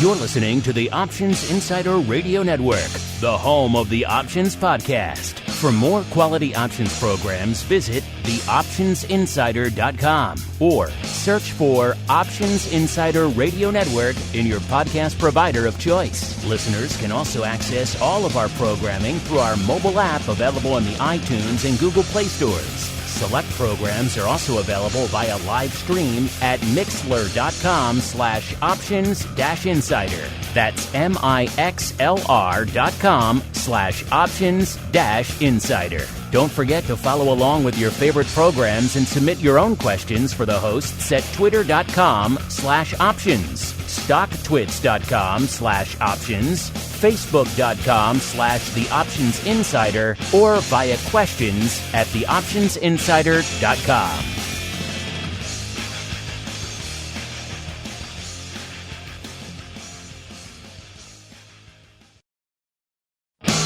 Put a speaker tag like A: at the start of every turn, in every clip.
A: You're listening to the Options Insider Radio Network, the home of the Options Podcast. For more quality options programs, visit theoptionsinsider.com or search for Options Insider Radio Network in your podcast provider of choice. Listeners can also access all of our programming through our mobile app available in the iTunes and Google Play stores. Select programs are also available via live stream at mixlr.com/options-insider. That's mixlr.com/options-insider. Don't forget to follow along with your favorite programs and submit your own questions for the hosts at twitter.com/options, stocktwits.com/options, facebook.com/theoptionsinsider, or via questions at theoptionsinsider.com.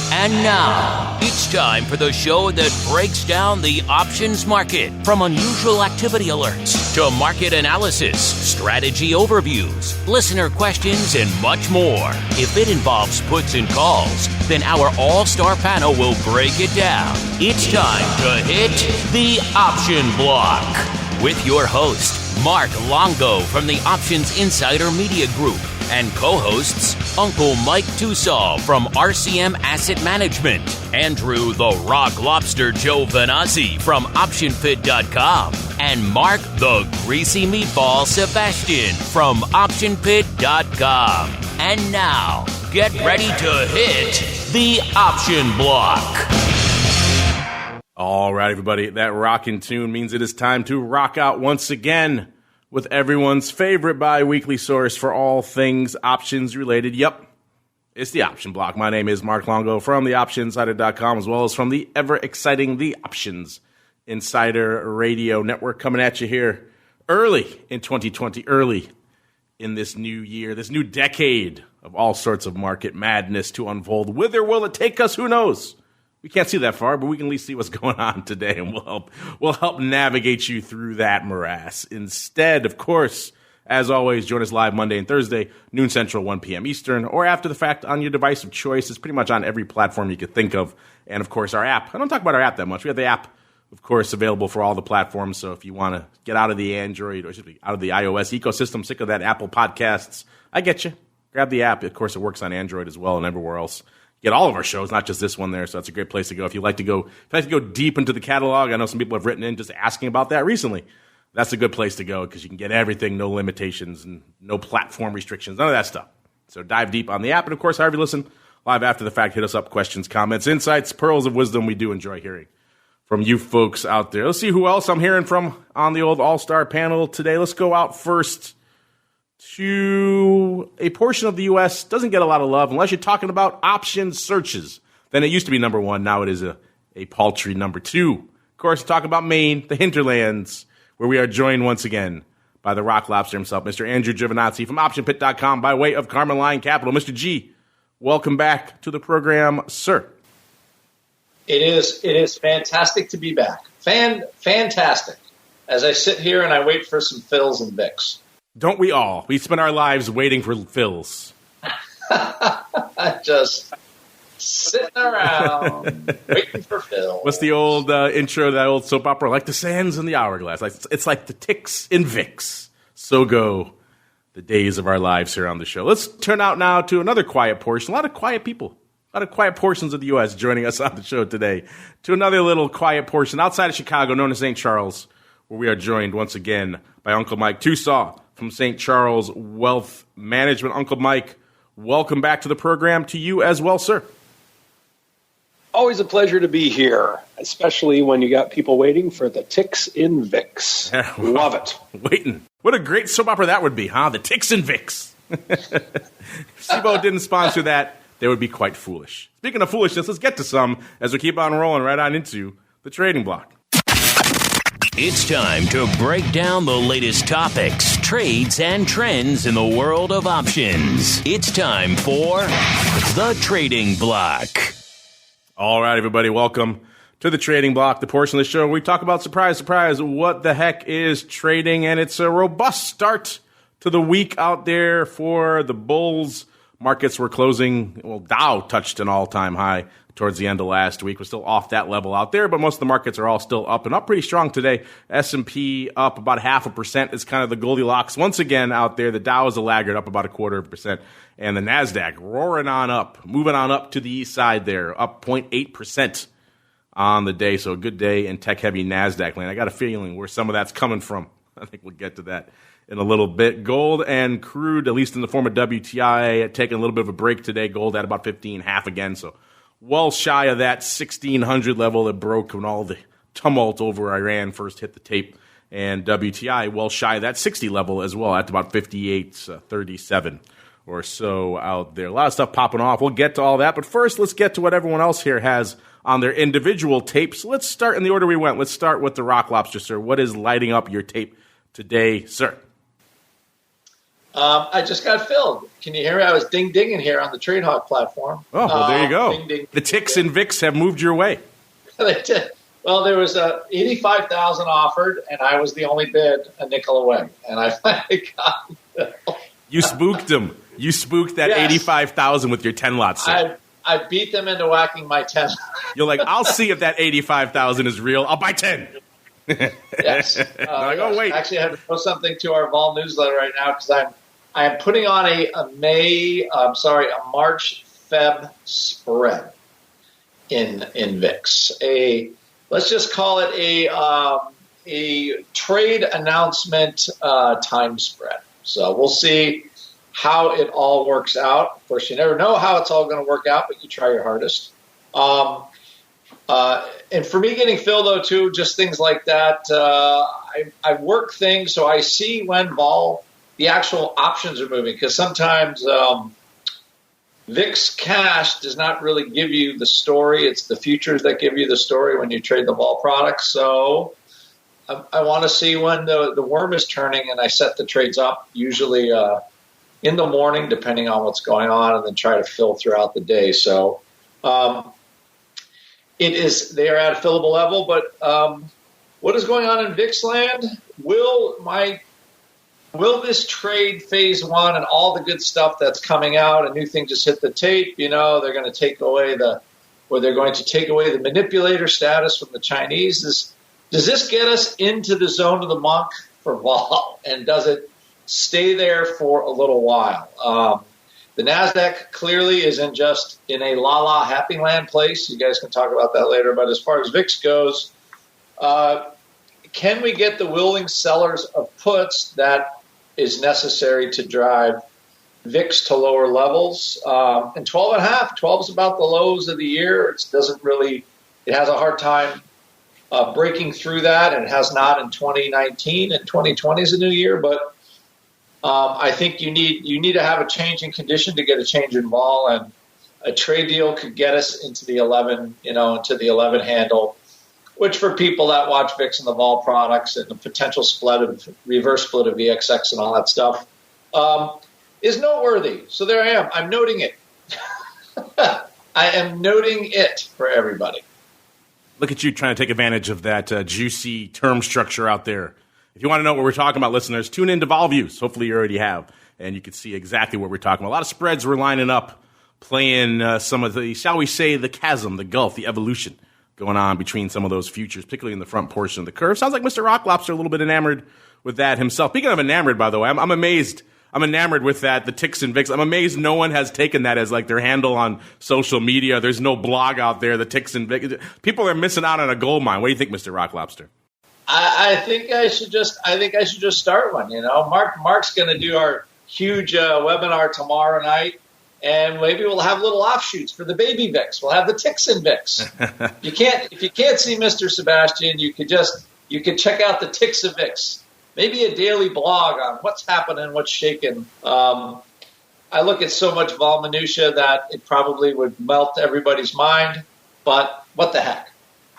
A: And now, it's time for the show that breaks down the options market. From unusual activity alerts to market analysis, strategy overviews, listener questions, and much more. If it involves puts and calls, then our all-star panel will break it down. It's time to hit the option block with your host, Mark Longo from the Options Insider Media Group, and co-hosts Uncle Mike TOSAW from RCM Asset Management, Andrew the Rock Lobster GIOVINAZZI from OptionPit.com, and Mark the Greasy Meatball Sebastian from OptionPit.com. And now, get ready to hit the option block.
B: All right, everybody, that rockin' tune means it is time to rock out once again with everyone's favorite bi-weekly source for all things options related. Yep, it's the Option Block. My name is Mark Longo from theoptionsinsider.com, as well as from the ever-exciting The Options Insider Radio Network, coming at you here early in 2020, early in this new year, this new decade of all sorts of market madness to unfold. Whither will it take us? Who knows? We can't see that far, but we can at least see what's going on today, and we'll help navigate you through that morass. Instead, of course, as always, join us live Monday and Thursday, noon Central, 1 p.m. Eastern, or after the fact on your device of choice. It's pretty much on every platform you could think of. And, of course, our app. I don't talk about our app that much. We have the app, of course, available for all the platforms. So if you want to get out of the Android, or out of the iOS ecosystem, sick of that Apple Podcasts, I get you. Grab the app. Of course, it works on Android as well and everywhere else. Get all of our shows, not just this one there, so that's a great place to go. If you like to go deep into the catalog, I know some people have written in just asking about that recently. That's a good place to go because you can get everything, no limitations and no platform restrictions, none of that stuff. So dive deep on the app, and of course, however you listen, live after the fact, hit us up, questions, comments, insights, pearls of wisdom. We do enjoy hearing from you folks out there. Let's see who else I'm hearing from on the old all-star panel today. Let's go out first to a portion of the U.S. doesn't get a lot of love unless you're talking about option searches. Then it used to be number one. Now it is a paltry number two. Of course, talk about Maine, the hinterlands, where we are joined once again by the Rock Lobster himself, Mr. Andrew GIOVINAZZI from OptionPit.com by way of Carmeline Capital. Mr. G, welcome back to the program, sir.
C: It is fantastic to be back. Fantastic. As I sit here and I wait for some fills and VIX.
B: Don't we all? We spend our lives waiting for fills.
C: Just sitting around waiting for fills.
B: What's the old intro to that old soap opera? Like the sands in the hourglass. It's like the ticks in VIX. So go the days of our lives here on the show. Let's turn out now to another quiet portion. A lot of quiet people. A lot of quiet portions of the U.S. joining us on the show today. To another little quiet portion outside of Chicago known as St. Charles, where we are joined once again by Uncle Mike TOSAW from St. Charles Wealth Management. Uncle Mike, welcome back to the program. To you as well, sir.
D: Always a pleasure to be here, especially when you got people waiting for the ticks in VIX. Love it.
B: Waiting. What a great soap opera that would be, huh? The ticks in VIX. If SIBO didn't sponsor that, they would be quite foolish. Speaking of foolishness, let's get to some as we keep on rolling right on into the trading block.
A: It's time to break down the latest topics, trades, and trends in the world of options. It's time for the Trading Block.
B: All right, everybody, welcome to the Trading Block, the portion of the show where we talk about, surprise, surprise, what the heck is trading, and it's a robust start to the week out there for the bulls. Markets were closing, well, Dow touched an all-time high towards the end of last week. We're still off that level out there, but most of the markets are all still up and up pretty strong today. S&P up about 0.5% is kind of the Goldilocks. Once again out there, the Dow is a laggard, up about 0.25%. And the NASDAQ roaring on up, moving on up to the east side there, up 0.8% on the day. So a good day in tech-heavy NASDAQ land. I got a feeling where some of that's coming from. I think we'll get to that in a little bit. Gold and crude, at least in the form of WTI, taking a little bit of a break today. Gold at about 15.5 again, so well shy of that 1,600 level that broke when all the tumult over Iran first hit the tape. And WTI well shy of that 60 level as well, at about 58.37 or so out there. A lot of stuff popping off. We'll get to all that, but first let's get to what everyone else here has on their individual tapes. Let's start in the order we went. Let's start with the Rock Lobster, sir. What is lighting up your tape today, sir?
C: I just got filled. Can you hear me? I was ding-dinging here on the TradeHawk platform.
B: Oh, well, there you go.
C: Ding, ding,
B: the ticks and VIX have moved your way.
C: They did. Well, there was $85,000 offered, and I was the only bid a nickel away. And I finally got filled.
B: You spooked them. You spooked that
C: Yes.
B: $85,000 with your 10 lots, sir.
C: I beat them into whacking my 10.
B: You're like, I'll see if that $85,000 is real. I'll buy 10.
C: Yes.
B: Like, oh, wait.
C: Actually, I have to post something to our Vol newsletter right now because I am putting on a March Feb spread in VIX. Let's just call it a trade announcement time spread. So we'll see how it all works out. Of course, you never know how it's all going to work out, but you try your hardest. And for me getting filled, though, too, just things like that, I work things so I see when the actual options are moving, because sometimes VIX cash does not really give you the story. It's the futures that give you the story when you trade the vol products. So I want to see when the worm is turning, and I set the trades up, usually in the morning, depending on what's going on, and then try to fill throughout the day. So they are at a fillable level, but what is going on in VIX land? Will this trade phase one and all the good stuff that's coming out, a new thing just hit the tape, they're going to take away the manipulator status from the Chinese. Does this get us into the zone of the monk for vol, and does it stay there for a little while? The NASDAQ clearly is in a la-la happy land place. You guys can talk about that later. But as far as VIX goes, can we get the willing sellers of puts that is necessary to drive VIX to lower levels? And 12.5, 12 is about the lows of the year. It has a hard time breaking through that, and it has not in 2019, and 2020 is a new year. But I think you need to have a change in condition to get a change in vol, and a trade deal could get us into the 11, into the 11 handle, which for people that watch VIX and the vol products and the potential reverse split of VXX and all that stuff, is noteworthy. So there I am. I'm noting it. I am noting it for everybody.
B: Look at you trying to take advantage of that juicy term structure out there. If you want to know what we're talking about, listeners, tune into Vol Views. Hopefully you already have, and you can see exactly what we're talking about. A lot of spreads were lining up, playing some of the, shall we say, the chasm, the gulf, the evolution going on between some of those futures, particularly in the front portion of the curve. Sounds like Mr. Rock Lobster a little bit enamored with that himself. Speaking of enamored, by the way, I'm amazed. I'm enamored with that, the ticks and VIX. I'm amazed no one has taken that as like their handle on social media. There's no blog out there, the ticks and VIX. People are missing out on a gold mine. What do you think, Mr. Rock Lobster?
C: I think I should just start one. Mark's going to do our huge webinar tomorrow night, and maybe we'll have little offshoots for the baby VIX. We'll have the ticks and VIX. If you can't see Mr. Sebastian, you could check out the ticks and VIX. Maybe a daily blog on what's happening, what's shaking. I look at so much vol minutia that it probably would melt everybody's mind. But what the heck?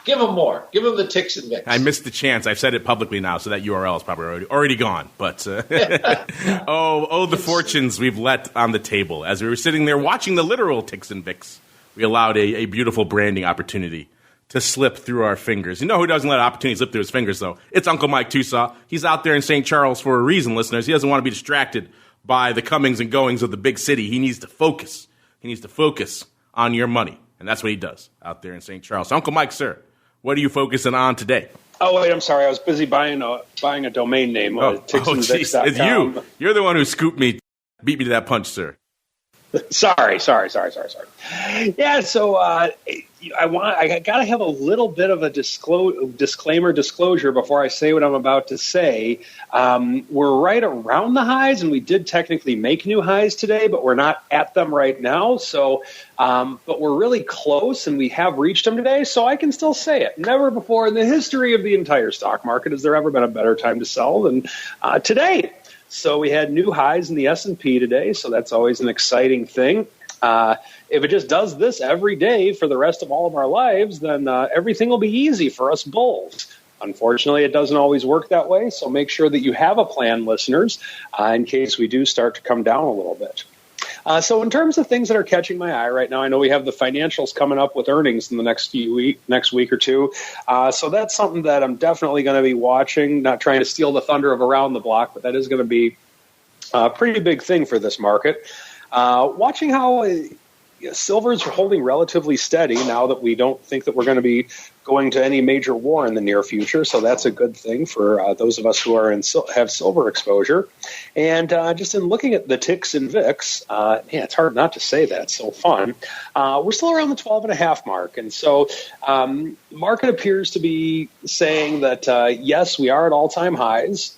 C: Give them more. Give them the ticks and VIX.
B: I missed the chance. I've said it publicly now, so that URL is probably already gone. But the fortunes we've let on the table. As we were sitting there watching the literal ticks and VIX, we allowed a beautiful branding opportunity to slip through our fingers. You know who doesn't let opportunities slip through his fingers, though? It's Uncle Mike TOSAW. He's out there in St. Charles for a reason, listeners. He doesn't want to be distracted by the comings and goings of the big city. He needs to focus. He needs to focus on your money, and that's what he does out there in St. Charles. Uncle Mike, sir, what are you focusing on today?
D: Oh, wait, I'm sorry. I was busy buying a domain name.
B: Jeez, it's you. You're the one who scooped me, beat me to that punch, sir.
D: Sorry. Yeah, so I got to have a little bit of a disclosure before I say what I'm about to say. We're right around the highs, and we did technically make new highs today, but we're not at them right now. So, but we're really close, and we have reached them today, so I can still say it. Never before in the history of the entire stock market has there ever been a better time to sell than today. So we had new highs in the S&P today, so that's always an exciting thing. If it just does this every day for the rest of all of our lives, then everything will be easy for us bulls. Unfortunately, it doesn't always work that way, so make sure that you have a plan, listeners, in case we do start to come down a little bit. So in terms of things that are catching my eye right now, I know we have the financials coming up with earnings in the next week or two. So that's something that I'm definitely going to be watching, not trying to steal the thunder of around the block, but that is going to be a pretty big thing for this market. Watching how silver's holding relatively steady now that we don't think that we're going to be going to any major war in the near future. So that's a good thing for those of us who are have silver exposure. And just in looking at the ticks and VIX, it's hard not to say that. It's so fun. We're still around the 12.5 mark. And so the market appears to be saying that, yes, we are at all-time highs.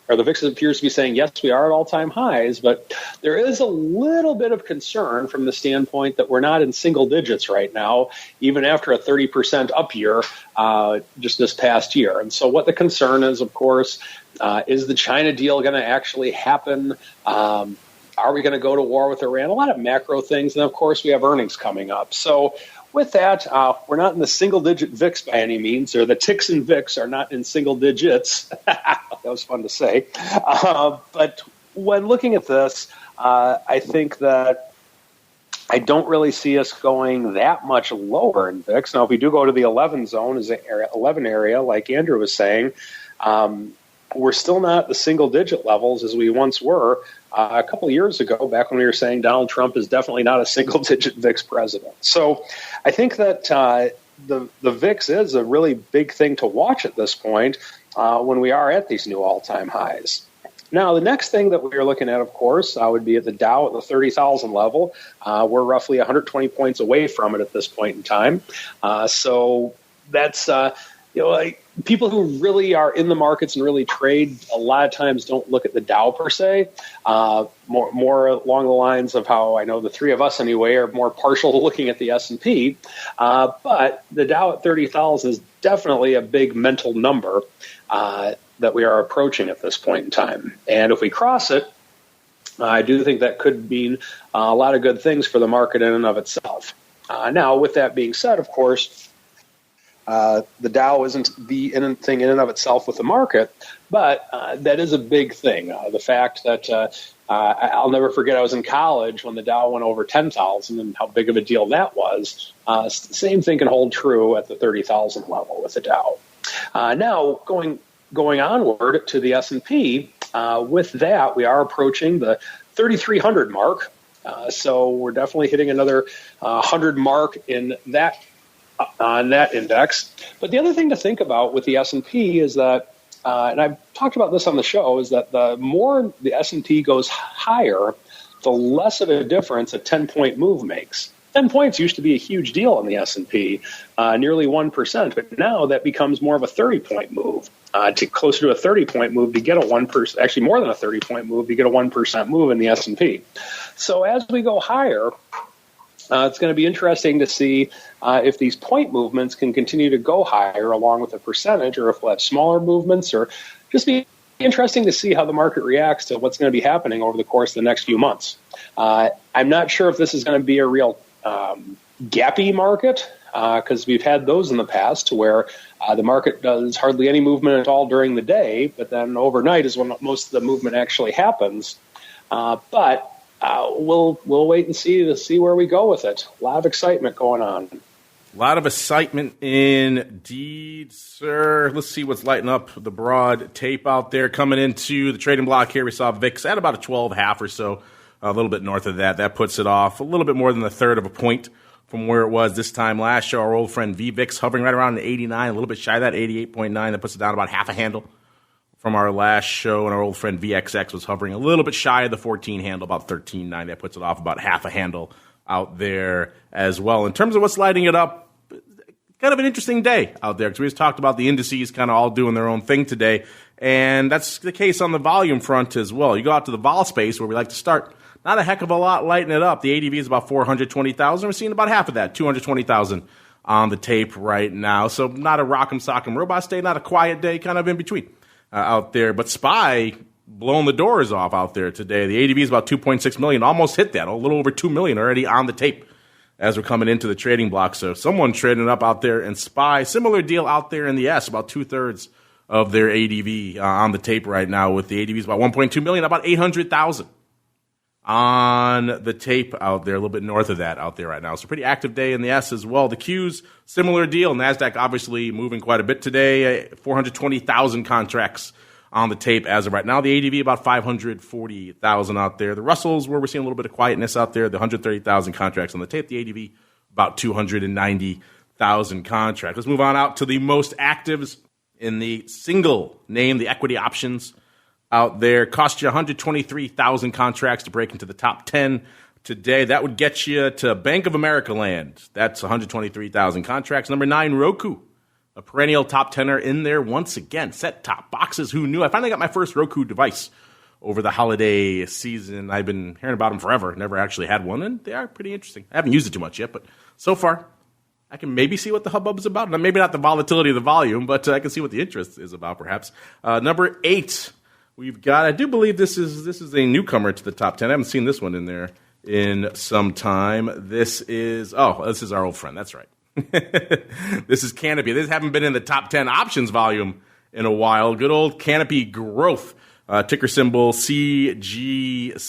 D: Or the VIX appears to be saying, yes, we are at all-time highs, but there is a little bit of concern from the standpoint that we're not in single digits right now, even after a 30% up year just this past year. And so what the concern is, of course, is the China deal going to actually happen? Are we going to go to war with Iran? A lot of macro things. And, of course, we have earnings coming up. So with that, we're not in the single-digit VIX by any means, or the ticks and VIX are not in single digits. That was fun to say. But when looking at this, I think that I don't really see us going that much lower in VIX. Now, if we do go to the 11 zone, is the 11 area, like Andrew was saying, we're still not the single-digit levels as we once were a couple of years ago, back when we were saying Donald Trump is definitely not a single-digit VIX president. So I think that the VIX is a really big thing to watch at this point when we are at these new all-time highs. Now, the next thing that we are looking at, of course, would be at the Dow at the 30,000 level. We're roughly 120 points away from it at this point in time. So that's people who really are in the markets and really trade a lot of times don't look at the Dow per se, more along the lines of how I know the three of us anyway are more partial to looking at the S&P. But the Dow at 30,000 is definitely a big mental number that we are approaching at this point in time. And if we cross it, I do think that could mean a lot of good things for the market in and of itself. Now, with that being said, of course, the Dow isn't the thing in and of itself with the market, but that is a big thing. The fact that I'll never forget I was in college when the Dow went over 10,000 and how big of a deal that was. Same thing can hold true at the 30,000 level with the Dow. Now, going onward to the S&P, with that, we are approaching the 3,300 mark. So we're definitely hitting another 100 mark in that on that index. But the other thing to think about with the S&P is that, and I've talked about this on the show, is that the more the S&P goes higher, the less of a difference a 10-point move makes. 10 points used to be a huge deal in the S&P, nearly 1%, but now that becomes more of a 30-point move, to closer to a 30-point move to get a 1%, actually more than a 30-point move to get a 1% move in the S&P. So as we go higher, it's going to be interesting to see if these point movements can continue to go higher along with the percentage, or if we'll have smaller movements, or just be interesting to see how the market reacts to what's going to be happening over the course of the next few months. I'm not sure if this is going to be a real gappy market, because we've had those in the past to where the market does hardly any movement at all during the day, but then overnight is when most of the movement actually happens. But we'll wait and see where we go with it. A lot of excitement going on.
B: A lot of excitement indeed, sir. Let's see what's lighting up the broad tape out there. Coming into the trading block here, we saw VIX at about a 12.5 or so, a little bit north of that. That puts it off a little bit more than a third of a point from where it was this time last year. Our old friend VVIX hovering right around an 89, a little bit shy of that, 88.9. That puts it down about half a handle from our last show. And our old friend VXX was hovering a little bit shy of the 14 handle, about 13.9. That puts it off about half a handle out there as well. In terms of what's lighting it up, kind of an interesting day out there because we just talked about the indices kind of all doing their own thing today. And that's the case on the volume front as well. You go out to the vol space where we like to start. Not a heck of a lot lighting it up. The ADV is about 420,000. We're seeing about half of that, 220,000 on the tape right now. So not a rock'em sock'em robust day, not a quiet day, kind of in between out there. But SPY blowing the doors off out there today. The ADV is about 2.6 million, almost hit that, a little over 2 million already on the tape as we're coming into the trading block. So someone trading up out there in SPY. Similar deal out there in the S, about 2/3 of their ADV on the tape right now, with the ADVs about 1.2 million, about 800,000 on the tape out there, a little bit north of that out there right now. So pretty active day in the S as well. The Qs, similar deal. NASDAQ obviously moving quite a bit today, 420,000 contracts on the tape as of right now. The ADV about 540,000 out there. The Russells, where we're seeing a little bit of quietness out there, the 130,000 contracts on the tape. The ADV about 290,000 contracts. Let's move on out to the most actives in the single name, the equity options out there. Cost you 123,000 contracts to break into the top 10 today. That would get you to Bank of America land. That's 123,000 contracts. Number 9, Roku. A perennial top 10er in there once again. Set-top boxes, who knew? I finally got my first Roku device over the holiday season. I've been hearing about them forever. Never actually had one, and they are pretty interesting. I haven't used it too much yet, but so far, I can maybe see what the hubbub is about. Maybe not the volatility of the volume, but I can see what the interest is about, perhaps. Number 8, we've got, I do believe this is a newcomer to the top 10. I haven't seen this one in there in some time. This is our old friend. That's right. This is Canopy. This haven't been in the top 10 options volume in a while. Good old Canopy Growth, ticker symbol CGC.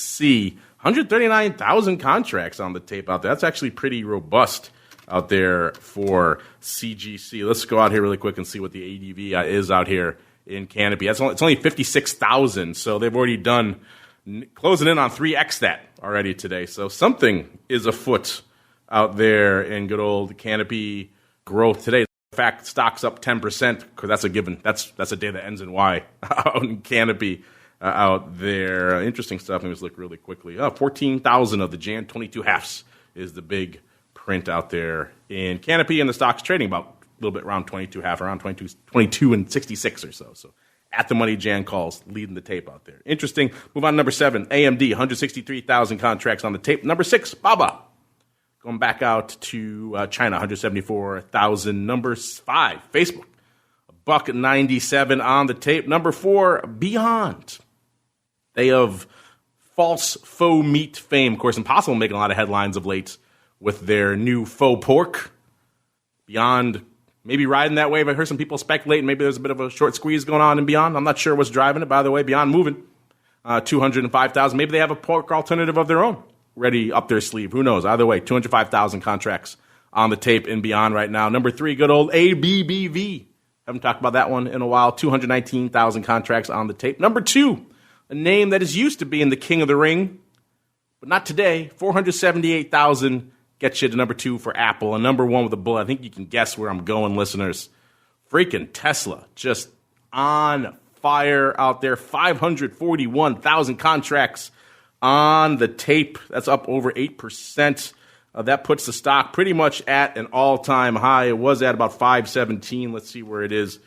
B: 139,000 contracts on the tape out there. That's actually pretty robust out there for CGC. Let's go out here really quick and see what the ADV is out here in Canopy. It's only 56,000, so they've already done closing in on 3x that already today. So something is afoot out there in good old Canopy Growth today. In fact, stock's up 10% because that's a given. That's a day that ends in Y out in Canopy out there. Interesting stuff. Let me just look really quickly. 14,000 of the Jan 22 halves is the big print out there in Canopy, and the stock's trading about a little bit around 22 half, around 22 and 66 or so. So at the money Jan calls, leading the tape out there. Interesting. Move on to number 7, AMD, 163,000 contracts on the tape. Number 6, BABA. Going back out to China, 174,000. Number 5, Facebook, $1.97 on the tape. Number 4, Beyond. They have false faux meat fame. Of course, Impossible making a lot of headlines of late with their new faux pork. Beyond maybe riding that wave. I heard some people speculating maybe there's a bit of a short squeeze going on in Beyond. I'm not sure what's driving it. By the way, Beyond moving 205,000. Maybe they have a pork alternative of their own ready up their sleeve. Who knows? Either way, 205,000 contracts on the tape in Beyond right now. Number 3, good old ABBV. Haven't talked about that one in a while. 219,000 contracts on the tape. Number 2, a name that is used to being the king of the ring, but not today. 478,000 gets you to number 2 for Apple. And number 1 with a bullet. I think you can guess where I'm going, listeners. Freaking Tesla. Just on fire out there. 541,000 contracts on the tape. That's up over 8%. That puts the stock pretty much at an all-time high. It was at about 517. Let's see where it is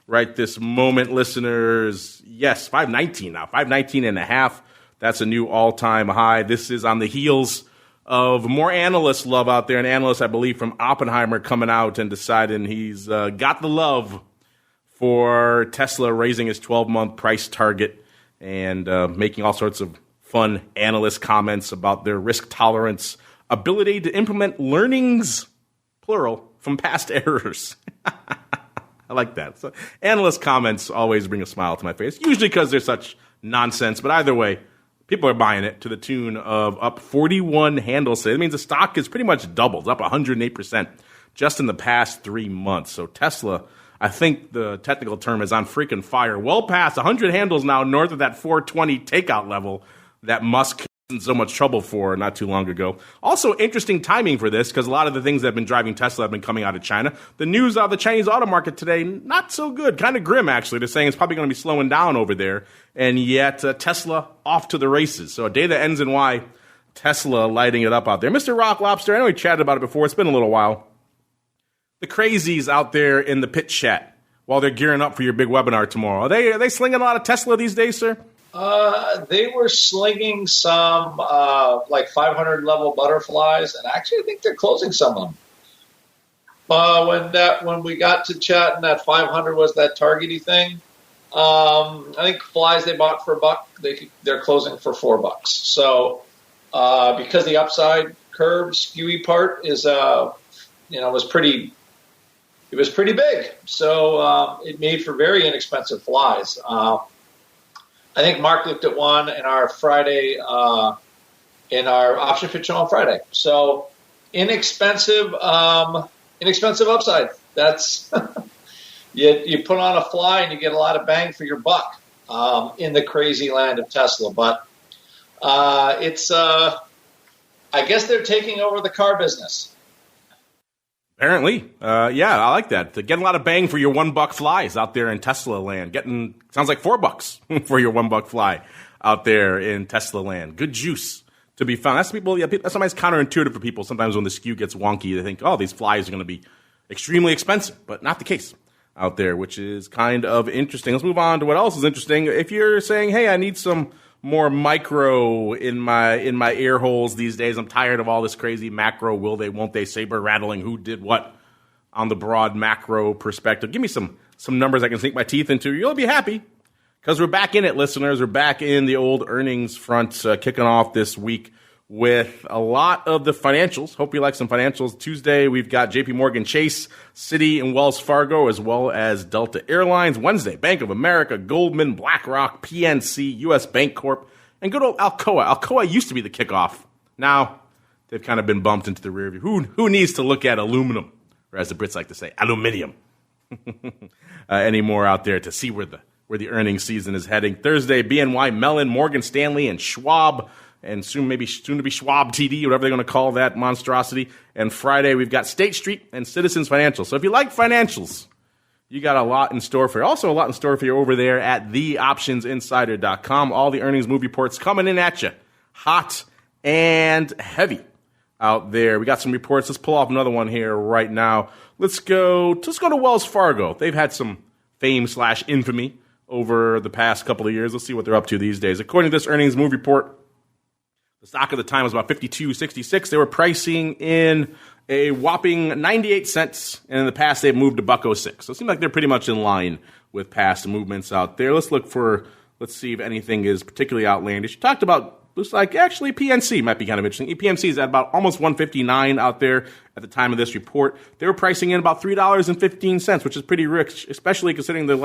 B: right this moment, listeners. Yes, 519 now. 519 and a half. That's a new all-time high. This is on the heels of more analyst love out there. An analyst, I believe, from Oppenheimer coming out and deciding he's got the love for Tesla, raising his 12-month price target and making all sorts of fun analyst comments about their risk tolerance, ability to implement learnings, plural, from past errors. I like that. So analyst comments always bring a smile to my face, usually because they're such nonsense. But either way, people are buying it to the tune of up 41 handles. It means the stock is pretty much doubled, up 108% just in the past 3 months. So Tesla, I think the technical term is on freaking fire. Well past 100 handles now north of that 420 takeout level that Musk was in so much trouble for not too long ago. Also, interesting timing for this because a lot of the things that have been driving Tesla have been coming out of China. The news out of the Chinese auto market today, not so good. Kind of grim, actually. They're saying it's probably going to be slowing down over there. And yet, Tesla off to the races. So a day that ends in Y, Tesla lighting it up out there. Mr. Rock Lobster, I know we chatted about it before. It's been a little while. The crazies out there in the pit chat while they're gearing up for your big webinar tomorrow. Are they slinging a lot of Tesla these days, sir?
C: They were slinging some like 500 level butterflies, and actually I think they're closing some of them. When we got to chat and that 500 was that targety thing, I think flies they bought for $1, they're closing for $4. So because the upside curve skewy part is was pretty big, so it made for very inexpensive flies. I think Mark looked at one in our Friday, in our option pitch on Friday. So inexpensive upside. That's you put on a fly and you get a lot of bang for your buck in the crazy land of Tesla. But it's I guess they're taking over the car business.
B: Apparently. Yeah, I like that. Getting a lot of bang for your $1 flies out there in Tesla land. Sounds like $4 for your $1 fly out there in Tesla land. Good juice to be found. That's sometimes counterintuitive for people. Sometimes when the skew gets wonky, they think, oh, these flies are going to be extremely expensive, but not the case out there, which is kind of interesting. Let's move on to what else is interesting. If you're saying, hey, I need some more micro in my ear holes these days. I'm tired of all this crazy macro, will they, won't they, saber rattling, who did what on the broad macro perspective. Give me some numbers I can sink my teeth into. You'll be happy because we're back in it, listeners. We're back in the old earnings front, kicking off this week with a lot of the financials. Hope you like some financials. Tuesday, we've got JP Morgan Chase, Citi, and Wells Fargo, as well as Delta Airlines. Wednesday, Bank of America, Goldman, BlackRock, PNC, U.S. Bank Corp, and good old Alcoa. Alcoa used to be the kickoff. Now, they've kind of been bumped into the rear view. Who needs to look at aluminum, or as the Brits like to say, aluminium, anymore out there to see where the earnings season is heading. Thursday, BNY Mellon, Morgan Stanley, and Schwab, and soon to be Schwab TD, whatever they're going to call that monstrosity. And Friday, we've got State Street and Citizens Financial. So if you like financials, you got a lot in store for you. Also a lot in store for you over there at theoptionsinsider.com. All the earnings movie reports coming in at you, hot and heavy out there. We got some reports. Let's pull off another one here right now. Let's go to Wells Fargo. They've had some fame/infamy over the past couple of years. Let's see what they're up to these days. According to this earnings movie report, the stock at the time was about $52.66. They were pricing in a whopping 98 cents, and in the past they've moved to $1.06. So it seems like they're pretty much in line with past movements out there. Let's see if anything is particularly outlandish. You talked about, looks like actually PNC might be kind of interesting. PNC is at about almost $159 out there at the time of this report. They were pricing in about $3.15, which is pretty rich, especially considering their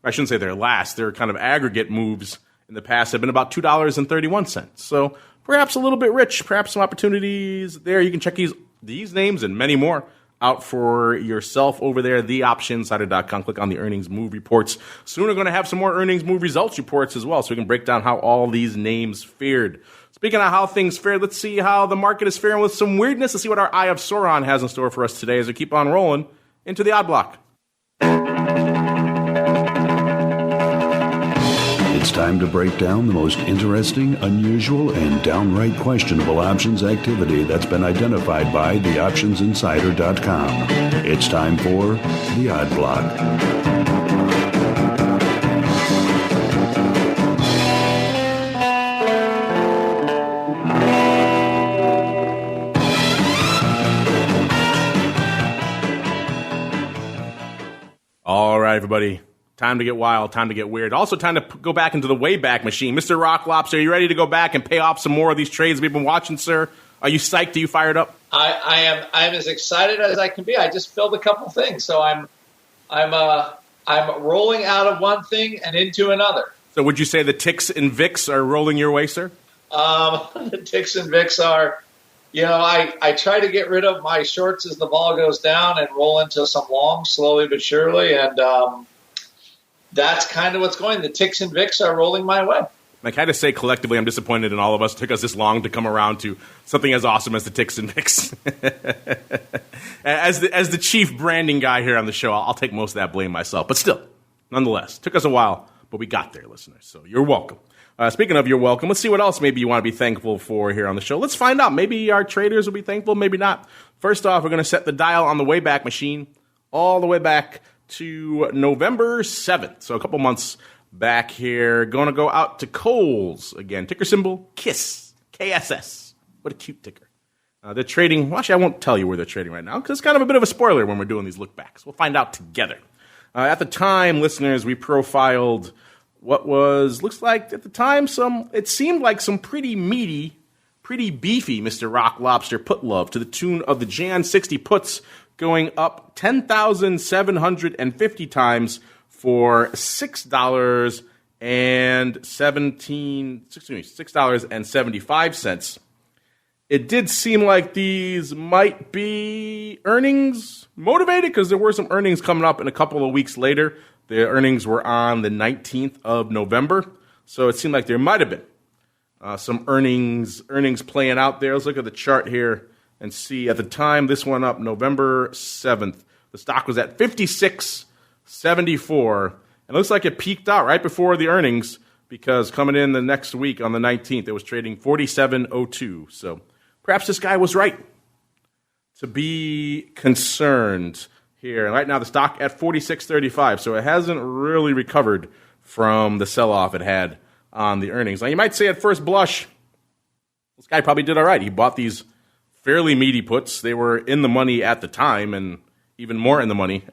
B: kind of aggregate moves in the past have been about $2.31. So perhaps a little bit rich, perhaps some opportunities there. You can check these names and many more out for yourself over there, theoptionsinsider.com. Click on the earnings move reports. Soon we're going to have some more earnings move results reports as well, so we can break down how all these names fared. Speaking of how things fared, let's see how the market is faring with some weirdness. Let's see what our Eye of Sauron has in store for us today as we keep on rolling into the odd block.
E: It's time to break down the most interesting, unusual, and downright questionable options activity that's been identified by theoptionsinsider.com. It's time for the Odd Block.
B: All right, everybody. Time to get wild, time to get weird. Also time to go back into the Wayback Machine. Mr. Rock Lobster, are you ready to go back and pay off some more of these trades we've been watching, sir? Are you psyched? Are you fired up?
C: I am as excited as I can be. I just filled a couple things, so I'm rolling out of one thing and into another.
B: So would you say the ticks and VIX are rolling your way, sir?
C: The ticks and VIX are I try to get rid of my shorts as the vol goes down and roll into some longs slowly but surely. And that's kind of what's going. The ticks and VIX are rolling my way.
B: Like I just say collectively, I'm disappointed in all of us. It took us this long to come around to something as awesome as the ticks and VIX. As the chief branding guy here on the show, I'll take most of that blame myself. But still, nonetheless, took us a while, but we got there, listeners. So you're welcome. Speaking of you're welcome, let's see what else maybe you want to be thankful for here on the show. Let's find out. Maybe our traders will be thankful, maybe not. First off, we're going to set the dial on the Wayback Machine all the way back to November 7th. So a couple months back here. Going to go out to Kohl's again. Ticker symbol KISS. KSS. What a cute ticker. They're trading. Well, actually, I won't tell you where they're trading right now because it's kind of a bit of a spoiler when we're doing these look backs. We'll find out together. At the time, listeners, we profiled what looks like at the time, it seemed like some pretty meaty, pretty beefy Mr. Rock Lobster put love to the tune of the Jan 60 puts going up 10,750 times for $6.75. It did seem like these might be earnings motivated because there were some earnings coming up in a couple of weeks later. The earnings were on the 19th of November, so it seemed like there might have been some earnings playing out there. Let's look at the chart here and see. At the time this went up November 7th, the stock was at 56.74, and it looks like it peaked out right before the earnings because coming in the next week on the 19th, it was trading 47.02. So perhaps this guy was right to be concerned here. And right now the stock at 46.35, so it hasn't really recovered from the sell-off it had on the earnings. Now you might say at first blush, this guy probably did all right. He bought these fairly meaty puts. They were in the money at the time and even more in the money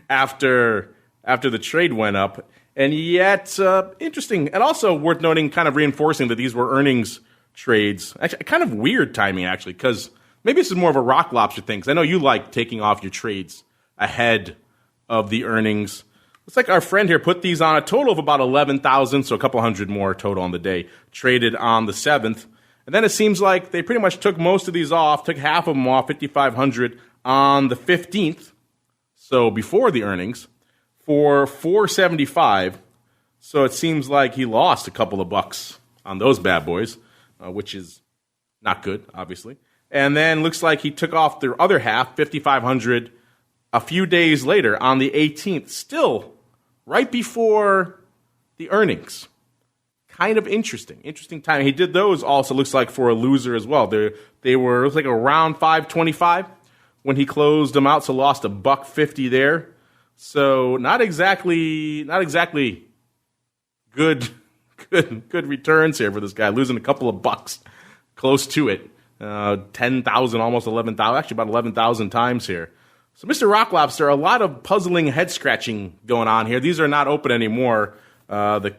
B: after the trade went up. And yet, interesting, and also worth noting, kind of reinforcing that these were earnings trades. Actually, kind of weird timing, actually, because maybe this is more of a Rock Lobster thing, because I know you like taking off your trades ahead of the earnings. Looks like our friend here put these on a total of about 11,000, so a couple hundred more total on the day, traded on the 7th. And then it seems like they pretty much took most of these off, took half of them off, 5,500 on the 15th, so before the earnings, for 475. So it seems like he lost a couple of bucks on those bad boys, which is not good, obviously. And then looks like he took off the other half, 5,500, a few days later on the 18th, still right before the earnings. Kind of interesting time. He did those also, looks like, for a loser as well. They were, looks like around 525 when he closed them out, so lost $1.50 there. So not exactly good returns here for this guy, losing a couple of bucks, close to it. 10,000, almost 11,000, actually about 11,000 times here. So Mr. Rock Lobster, a lot of puzzling head scratching going on here. These are not open anymore. The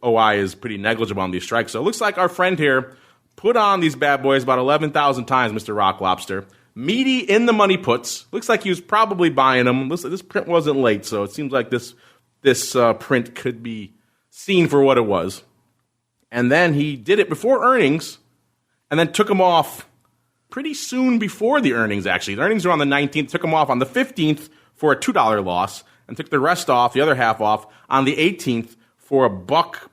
B: OI is pretty negligible on these strikes. So it looks like our friend here put on these bad boys about 11,000 times, Mr. Rock Lobster. Meaty in the money puts. Looks like he was probably buying them. This print wasn't late, so it seems like this print could be seen for what it was. And then he did it before earnings, and then took them off pretty soon before the earnings, actually. The earnings were on the 19th, took them off on the 15th for a $2 loss, and took the rest off, the other half off, on the 18th for a buck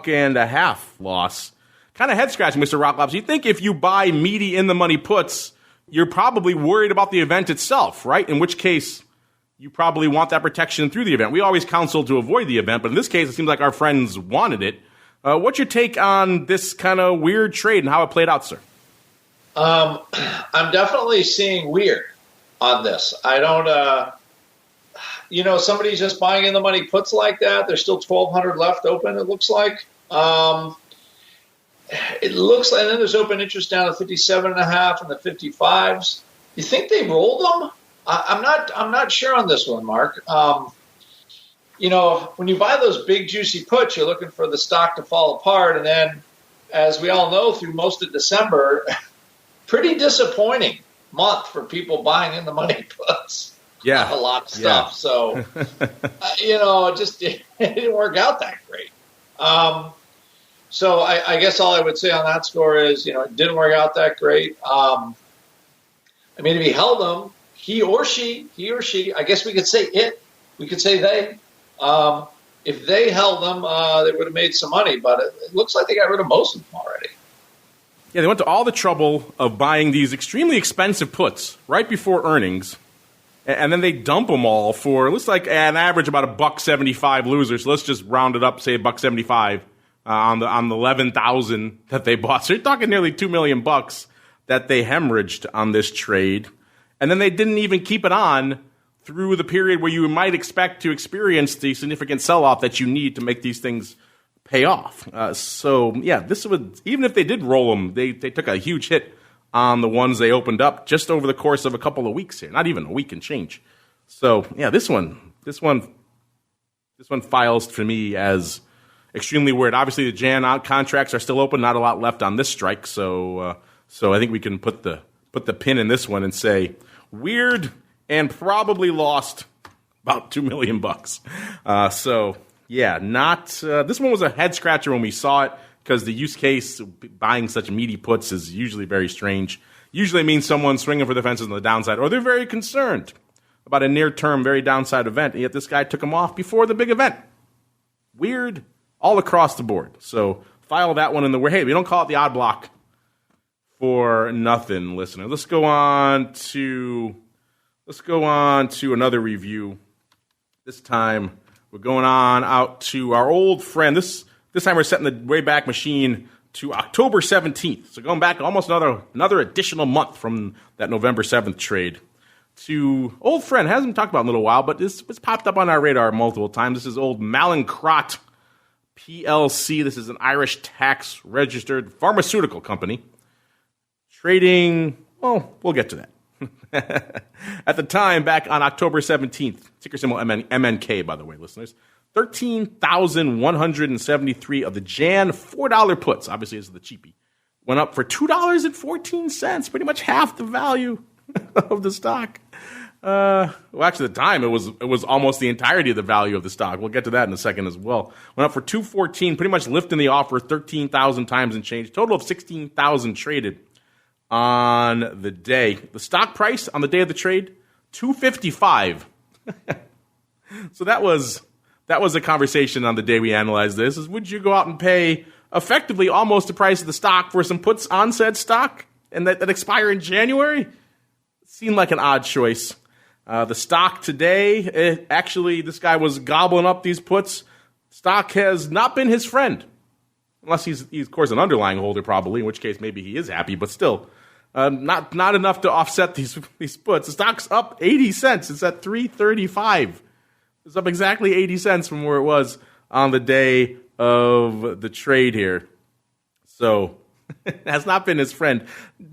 B: and a half loss. Kind of head-scratching, Mr. Rock Lobster. You think if you buy meaty in-the-money puts, you're probably worried about the event itself, right? In which case, you probably want that protection through the event. We always counsel to avoid the event, but in this case, it seems like our friends wanted it. What's your take on this kind of weird trade and how it played out, sir?
C: I'm definitely seeing weird on this. I don't, somebody's just buying in the money puts like that. There's still 1,200 left open, it looks like. It looks like, and then there's open interest down to 57.5 and the 55s. You think they rolled them? I'm not sure on this one, Mark. When you buy those big juicy puts, you're looking for the stock to fall apart, and then, as we all know, through most of December, pretty disappointing month for people buying in the money puts.
B: Yeah,
C: a lot of stuff. Yeah. So, it didn't work out that great. So I guess all I would say on that score is, it didn't work out that great. If he held them, he or she, I guess we could say it, we could say they. If they held them, they would have made some money, but it looks like they got rid of most of them already.
B: Yeah, they went to all the trouble of buying these extremely expensive puts right before earnings, and then they dump them all for, looks like an average about $1.75 loser. So let's just round it up, say $1.75 on the 11,000 that they bought. So you're talking nearly $2 million that they hemorrhaged on this trade, and then they didn't even keep it on through the period where you might expect to experience the significant sell-off that you need to make these things pay off. This would, even if they did roll them, they took a huge hit on the ones they opened up just over the course of a couple of weeks here, not even a week and change. So yeah, this one files for me as extremely weird. Obviously, the Jan out contracts are still open, not a lot left on this strike. So I think we can put the pin in this one and say weird and probably lost about $2 million. This one was a head scratcher when we saw it, because the use case buying such meaty puts is usually very strange. Usually means someone's swinging for the fences on the downside, or they're very concerned about a near-term, very downside event, and yet this guy took them off before the big event. Weird all across the board. So file that one in the way. Hey, we don't call it the odd block for nothing, listener. Let's go on to another review. This time we're going on out to our old friend. This time we're setting the Wayback Machine to October 17th. So going back almost another additional month from that November 7th trade. To old friend, hasn't been talked about in a little while, but it's popped up on our radar multiple times. This is old Mallinckrodt PLC. This is an Irish tax-registered pharmaceutical company. Trading, well, we'll get to that. At the time, back on October 17th, ticker symbol MNK, by the way, listeners, 13,173 of the Jan $4 puts, obviously this is the cheapie, went up for $2.14, pretty much half the value of the stock. Actually, at the time, it was almost the entirety of the value of the stock. We'll get to that in a second as well. Went up for $2.14, pretty much lifting the offer 13,000 times and change. Total of 16,000 traded on the day. The stock price on the day of the trade, $2.55. So that was a conversation on the day we analyzed this. Is would you go out and pay effectively almost the price of the stock for some puts on said stock and that expire in January? It seemed like an odd choice. The stock today, actually, this guy was gobbling up these puts. Stock has not been his friend. Unless he's of course, an underlying holder probably, in which case maybe he is happy, but still, not enough to offset these puts. The stock's up 80 cents. It's at $3.35. It's up exactly 80 cents from where it was on the day of the trade here. So, has not been his friend.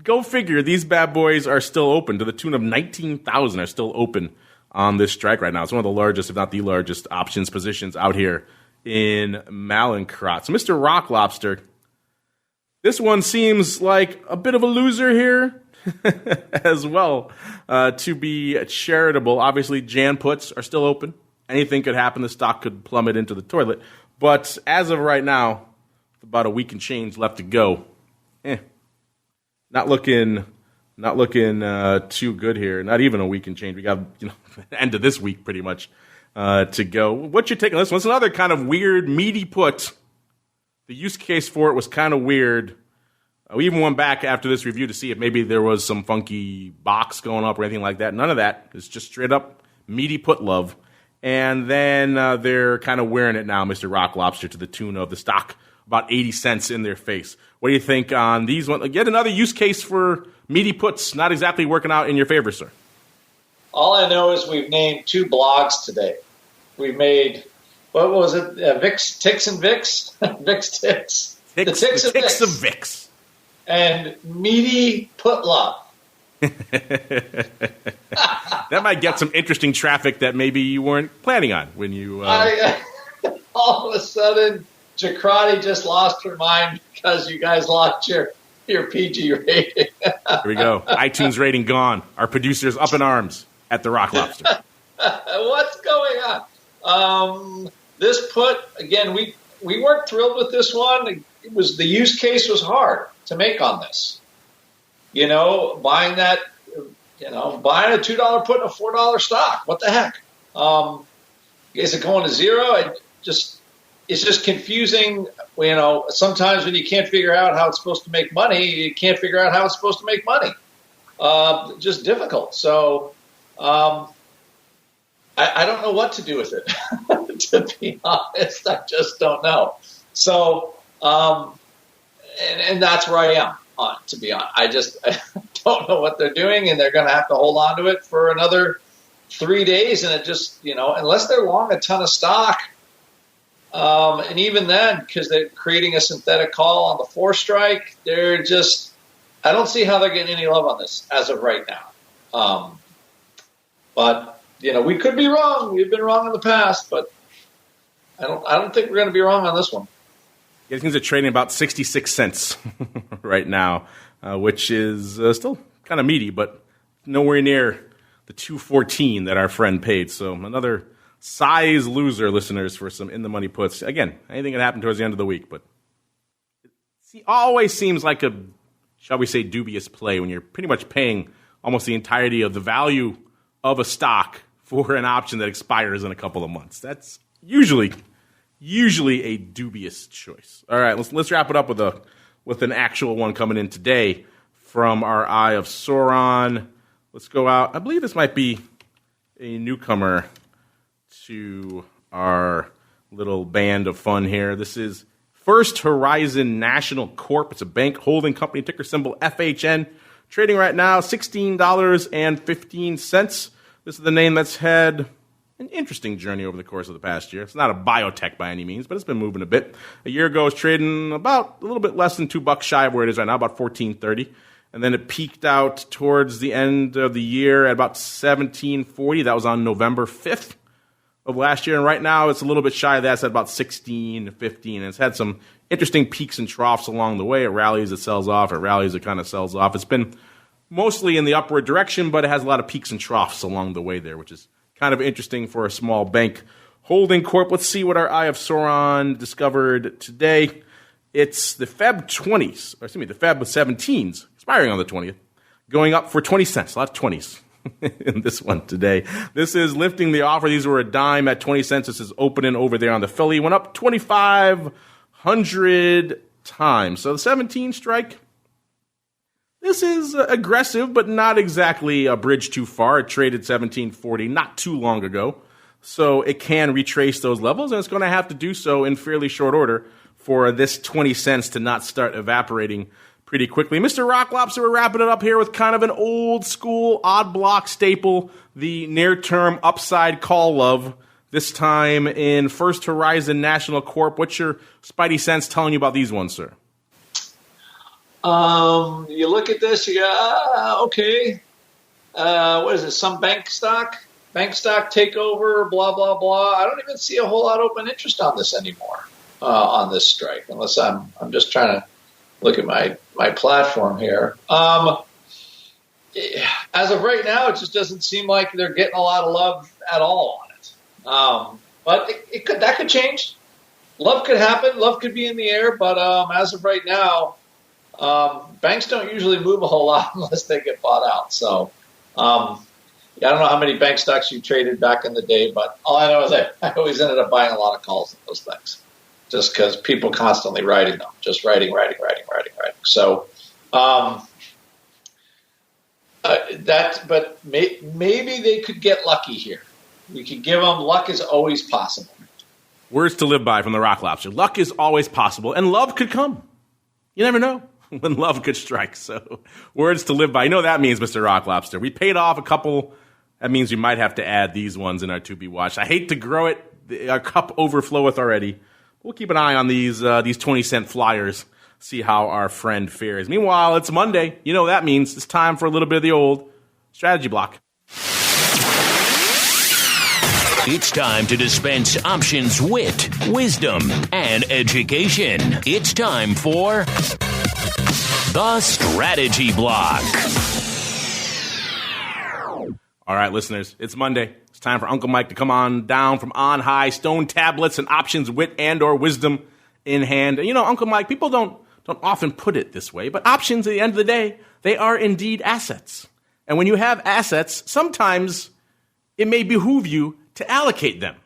B: Go figure, these bad boys are still open to the tune of 19,000 are still open on this strike right now. It's one of the largest, if not the largest, options positions out here in Mallinckrodt. So, Mr. Rock Lobster, this one seems like a bit of a loser here as well, to be charitable. Obviously, Jan puts are still open. Anything could happen. The stock could plummet into the toilet. But as of right now, with about a week and change left to go, not looking too good here. Not even a week and change. We got the end of this week pretty much to go. What's your take on this one? It's another kind of weird, meaty put. The use case for it was kind of weird. We even went back after this review to see if maybe there was some funky box going up or anything like that. None of that. It's just straight up meaty put love. And then they're kind of wearing it now, Mr. Rock Lobster, to the tune of the stock about 80 cents in their face. What do you think on these ones? Yet another use case for meaty puts, not exactly working out in your favor, sir.
C: All I know is we've named 2 blogs today. We've made, what was it? VIX, Ticks and VIX? VIX Ticks.
B: The Ticks of VIX.
C: And meaty put love.
B: That might get some interesting traffic that maybe you weren't planning on when you...
C: all of a sudden, Jacrati just lost her mind because you guys lost your PG rating.
B: Here we go. iTunes rating gone. Our producer's up in arms at the Rock Lobster.
C: What's going on? This put, again, we weren't thrilled with this one. the use case was hard to make on this. Buying a $2 put in a $4 stock. What the heck? Is it going to zero? It's just confusing. Sometimes when you can't figure out how it's supposed to make money, you can't figure out how it's supposed to make money. Just difficult. So I don't know what to do with it. To be honest, I just don't know. So and that's where I am on. To be honest, I don't know what they're doing, and they're going to have to hold on to it for another 3 days. And it just unless they're long a ton of stock. And even then, because they're creating a synthetic call on the 4 strike, I don't see how they're getting any love on this as of right now. But we could be wrong. We've been wrong in the past, but I don't think we're going to be wrong on this one.
B: Yeah, things are trading about 66 cents right now, which is still kind of meaty, but nowhere near the 214 that our friend paid. So another size loser, listeners, for some in-the-money puts. Again, anything can happen towards the end of the week, but it always seems like a, shall we say, dubious play when you're pretty much paying almost the entirety of the value of a stock for an option that expires in a couple of months. That's usually a dubious choice. All right, let's wrap it up with an actual one coming in today from our Eye of Sauron. Let's go out. I believe this might be a newcomer to our little band of fun here. This is First Horizon National Corp. It's a bank holding company, ticker symbol FHN. Trading right now $16.15. This is the name that's had an interesting journey over the course of the past year. It's not a biotech by any means, but it's been moving a bit. A year ago, it was trading about a little bit less than $2 shy of where it is right now, about $14.30. And then it peaked out towards the end of the year at about $17.40. That was on November 5th of last year. And right now, it's a little bit shy of that. It's at about $16.15. And it's had some interesting peaks and troughs along the way. It rallies, it sells off. It rallies, it kind of sells off. It's been mostly in the upward direction, but it has a lot of peaks and troughs along the way there, which is kind of interesting for a small bank holding corp. Let's see what our Eye of Sauron discovered today. It's the Feb 20s, or excuse me, the Feb 17s, expiring on the 20th, going up for 20 cents, a lot of 20s in this one today. This is lifting the offer. These were a dime at 20 cents. This is opening over there on the Philly. Went up 2,500 times. So the 17 strike, this is aggressive, but not exactly a bridge too far. It traded 17.40 not too long ago. So it can retrace those levels, and it's going to have to do so in fairly short order for this 20 cents to not start evaporating pretty quickly. Mr. Rock Lobster, we're wrapping it up here with kind of an old school odd block staple, the near-term upside call love, this time in First Horizon National Corp. What's your spidey sense telling you about these ones, sir?
C: You look at this, you go, okay. What is it, some bank stock? Bank stock takeover, blah, blah, blah. I don't even see a whole lot of open interest on this anymore, on this strike, unless I'm just trying to look at my platform here. As of right now, it just doesn't seem like they're getting a lot of love at all on it. But that could change. Love could happen. Love could be in the air. But as of right now, banks don't usually move a whole lot unless they get bought out. So I don't know how many bank stocks you traded back in the day, but all I know is I always ended up buying a lot of calls on those things, just because people constantly writing them, just writing. So but maybe they could get lucky here. We could give them luck is always possible.
B: Words to live by from the Rock Lobster. Luck is always possible, and love could come. You never know when love could strike. So words to live by. You know what that means, Mr. Rock Lobster. We paid off a couple. That means we might have to add these ones in our to be watched. I hate to grow it. Our cup overfloweth already. We'll keep an eye on these 20-cent flyers, see how our friend fares. Meanwhile, it's Monday. You know what that means. It's time for a little bit of the old strategy block.
A: It's time to dispense options, wit, wisdom, and education. It's time for the strategy block.
B: All right, listeners, it's Monday. It's time for Uncle Mike to come on down from on high, stone tablets and options, wit, and or wisdom, in hand. You know, Uncle Mike, people don't often put it this way, but options at the end of the day, they are indeed assets. And when you have assets, sometimes it may behoove you to allocate them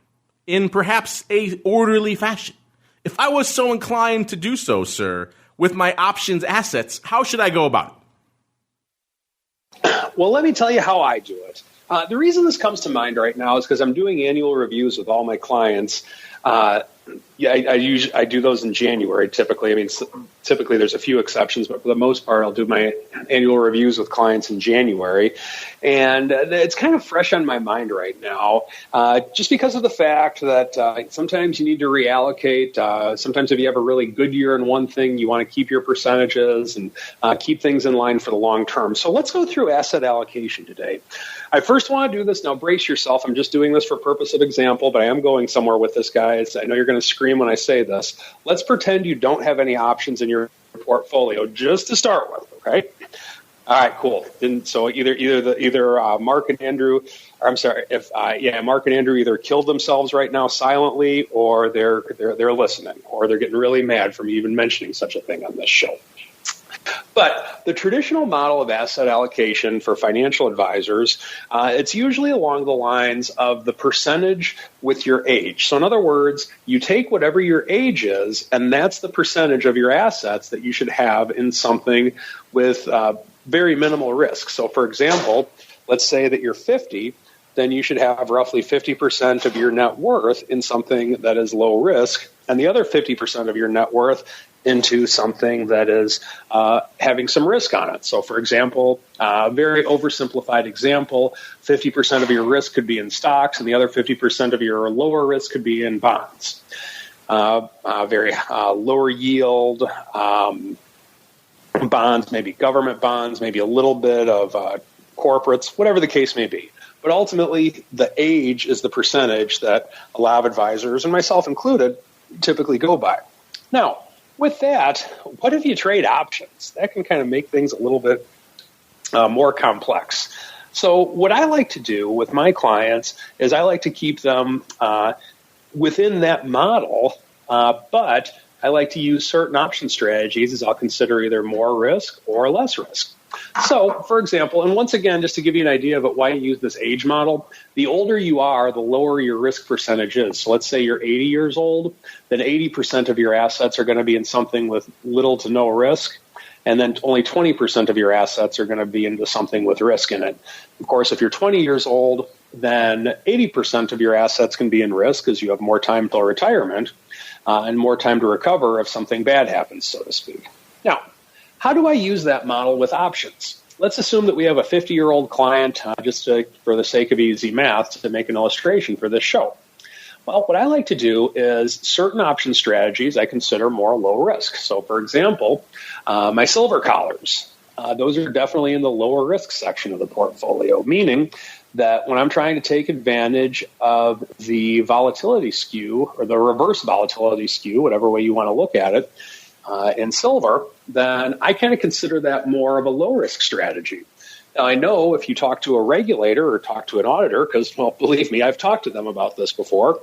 B: in perhaps a orderly fashion. If I was so inclined to do so, sir, with my options assets, how should I go about it?
D: Well, let me tell you how I do it. The reason this comes to mind right now is because I'm doing annual reviews with all my clients. I do those in January typically. I mean, typically there's a few exceptions, but for the most part, I'll do my annual reviews with clients in January. And it's kind of fresh on my mind right now, just because of the fact that sometimes you need to reallocate. Sometimes if you have a really good year in one thing, you want to keep your percentages and keep things in line for the long term. So let's go through asset allocation today. I first want to do this. Now, brace yourself. I'm just doing this for purpose of example, but I am going somewhere with this, guys. I know you're going to scream when I say this. Let's pretend you don't have any options in your portfolio just to start with, okay? All right, cool. So either Mark and Andrew, or I'm sorry, Mark and Andrew either killed themselves right now silently, or they're listening, or they're getting really mad for me even mentioning such a thing on this show. But the traditional model of asset allocation for financial advisors, it's usually along the lines of the percentage with your age. So in other words, you take whatever your age is, and that's the percentage of your assets that you should have in something with very minimal risk. So for example, let's say that you're 50, then you should have roughly 50% of your net worth in something that is low risk, and the other 50% of your net worth into something that is having some risk on it. So, for example, very oversimplified example, 50% of your risk could be in stocks, and the other 50% of your lower risk could be in bonds. Very lower yield bonds, maybe government bonds, maybe a little bit of corporates, whatever the case may be. But ultimately, the age is the percentage that a lot of advisors, and myself included, typically go by. Now, with that, what if you trade options? That can kind of make things a little bit more complex. So what I like to do with my clients is I like to keep them within that model, but I like to use certain option strategies as I'll consider either more risk or less risk. So, for example, and once again, just to give you an idea of why you use this age model, the older you are, the lower your risk percentage is. So let's say you're 80 years old, then 80% of your assets are going to be in something with little to no risk, and then only 20% of your assets are going to be into something with risk in it. Of course, if you're 20 years old, then 80% of your assets can be in risk because you have more time till retirement and more time to recover if something bad happens, so to speak. Now, how do I use that model with options? Let's assume that we have a 50-year-old client, for the sake of easy math, to make an illustration for this show. Well, what I like to do is certain option strategies I consider more low risk. So, for example, my silver collars, those are definitely in the lower risk section of the portfolio, meaning that when I'm trying to take advantage of the volatility skew or the reverse volatility skew, whatever way you want to look at it, in silver, then I kind of consider that more of a low-risk strategy. Now, I know if you talk to a regulator or talk to an auditor, because, well, believe me, I've talked to them about this before,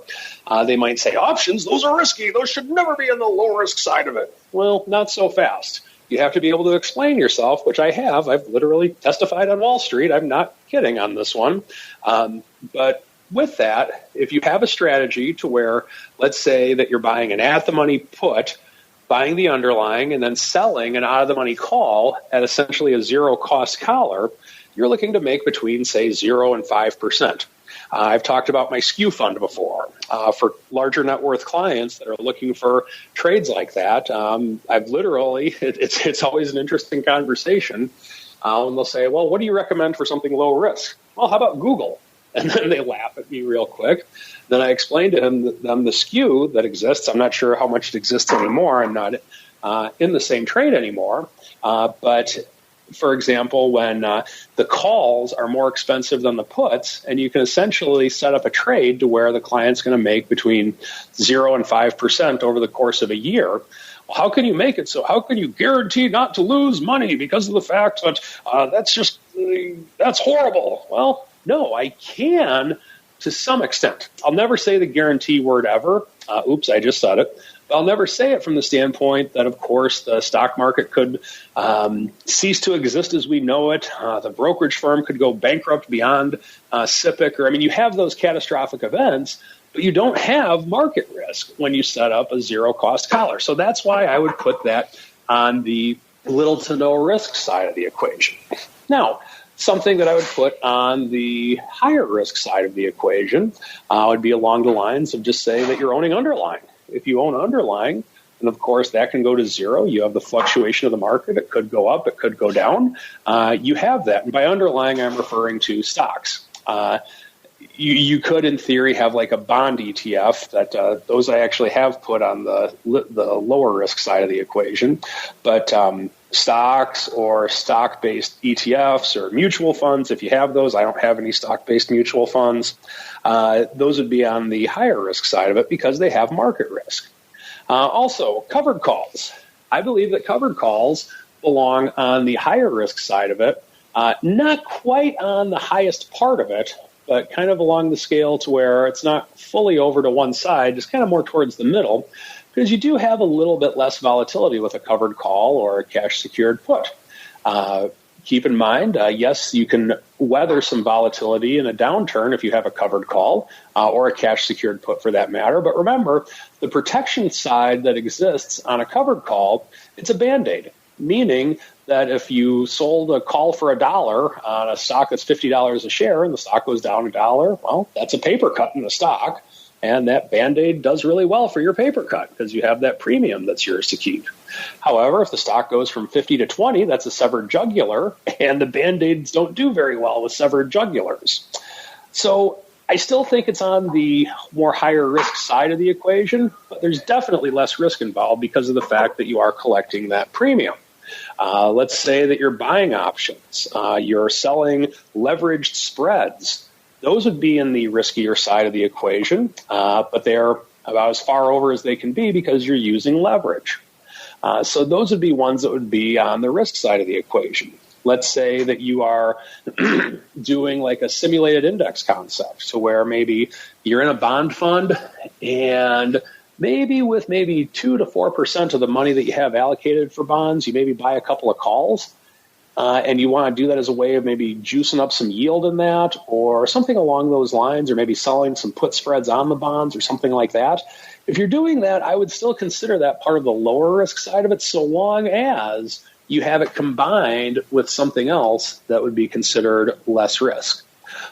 D: they might say, options, those are risky. Those should never be on the low-risk side of it. Well, not so fast. You have to be able to explain yourself, which I have. I've literally testified on Wall Street. I'm not kidding on this one. But with that, if you have a strategy to where, let's say that you're buying an at-the-money put, buying the underlying, and then selling an out-of-the-money call at essentially a zero-cost collar, you're looking to make between, say, 0 and 5%. I've talked about my skew fund before. For larger net worth clients that are looking for trades like that, I've literally, it's always an interesting conversation. And they'll say, well, what do you recommend for something low risk? Well, how about Google? And then they laugh at me real quick. Then I explain to them the skew that exists. I'm not sure how much it exists anymore. I'm not in the same trade anymore. But for example, when the calls are more expensive than the puts, and you can essentially set up a trade to where the client's going to make between 0 and 5% over the course of a year. Well, how can you make it so? How can you guarantee not to lose money because of the fact that that's horrible? Well, no, I can to some extent. I'll never say the guarantee word ever. Oops, I just said it. But I'll never say it from the standpoint that, of course, the stock market could cease to exist as we know it. The brokerage firm could go bankrupt beyond SIPC. Or, you have those catastrophic events, but you don't have market risk when you set up a zero-cost collar. So that's why I would put that on the little to no risk side of the equation. Now, something that I would put on the higher risk side of the equation would be along the lines of just saying that you're owning underlying. If you own underlying, and of course that can go to zero. You have the fluctuation of the market. It could go up. It could go down. You have that. And by underlying, I'm referring to stocks. You could, in theory, have like a bond ETF. That those I actually have put on the lower risk side of the equation. But stocks or stock-based ETFs or mutual funds, if you have those, I don't have any stock-based mutual funds. Those would be on the higher risk side of it because they have market risk. Also, covered calls. I believe that covered calls belong on the higher risk side of it, not quite on the highest part of it, but kind of along the scale to where it's not fully over to one side, just kind of more towards the middle, because you do have a little bit less volatility with a covered call or a cash secured put. Keep in mind, yes, you can weather some volatility in a downturn if you have a covered call or a cash secured put for that matter. But remember, the protection side that exists on a covered call, it's a Band-Aid, meaning that if you sold a call for $1 on a stock that's $50 a share and the stock goes down $1, well, that's a paper cut in the stock. And that Band-Aid does really well for your paper cut because you have that premium that's yours to keep. However, if the stock goes from 50 to 20, that's a severed jugular, and the Band-Aids don't do very well with severed jugulars. So I still think it's on the more higher risk side of the equation, but there's definitely less risk involved because of the fact that you are collecting that premium. Let's say that you're buying options. You're selling leveraged spreads. Those would be in the riskier side of the equation, but they're about as far over as they can be because you're using leverage. So those would be ones that would be on the risk side of the equation. Let's say that you are doing like a simulated index concept, to where maybe you're in a bond fund and maybe with 2 to 4% of the money that you have allocated for bonds, you maybe buy a couple of calls. And you want to do that as a way of maybe juicing up some yield in that or something along those lines, or maybe selling some put spreads on the bonds or something like that. If you're doing that, I would still consider that part of the lower risk side of it, so long as you have it combined with something else that would be considered less risk.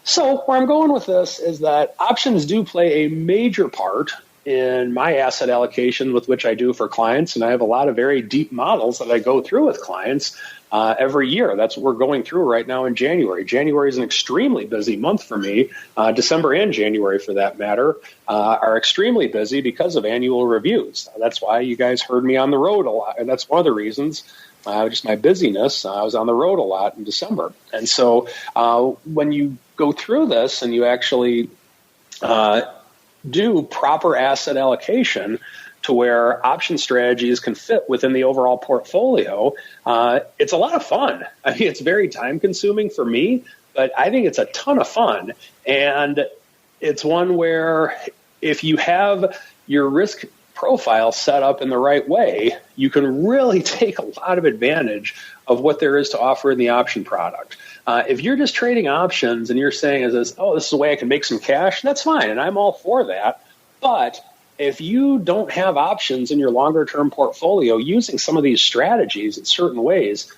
D: So where I'm going with this is that options do play a major part in my asset allocation with which I do for clients, and I have a lot of very deep models that I go through with clients every year. That's what we're going through right now in January. January is an extremely busy month for me. December and January, for that matter, are extremely busy because of annual reviews. That's why you guys heard me on the road a lot, and that's one of the reasons. Just my busyness. I was on the road a lot in December. And so when you go through this and you actually do proper asset allocation to where option strategies can fit within the overall portfolio, it's a lot of fun. I mean, it's very time consuming for me, but I think it's a ton of fun. And it's one where if you have your risk profile set up in the right way, you can really take a lot of advantage of what there is to offer in the option product. If you're just trading options and you're saying, this is a way I can make some cash, that's fine, and I'm all for that. But if you don't have options in your longer-term portfolio using some of these strategies in certain ways,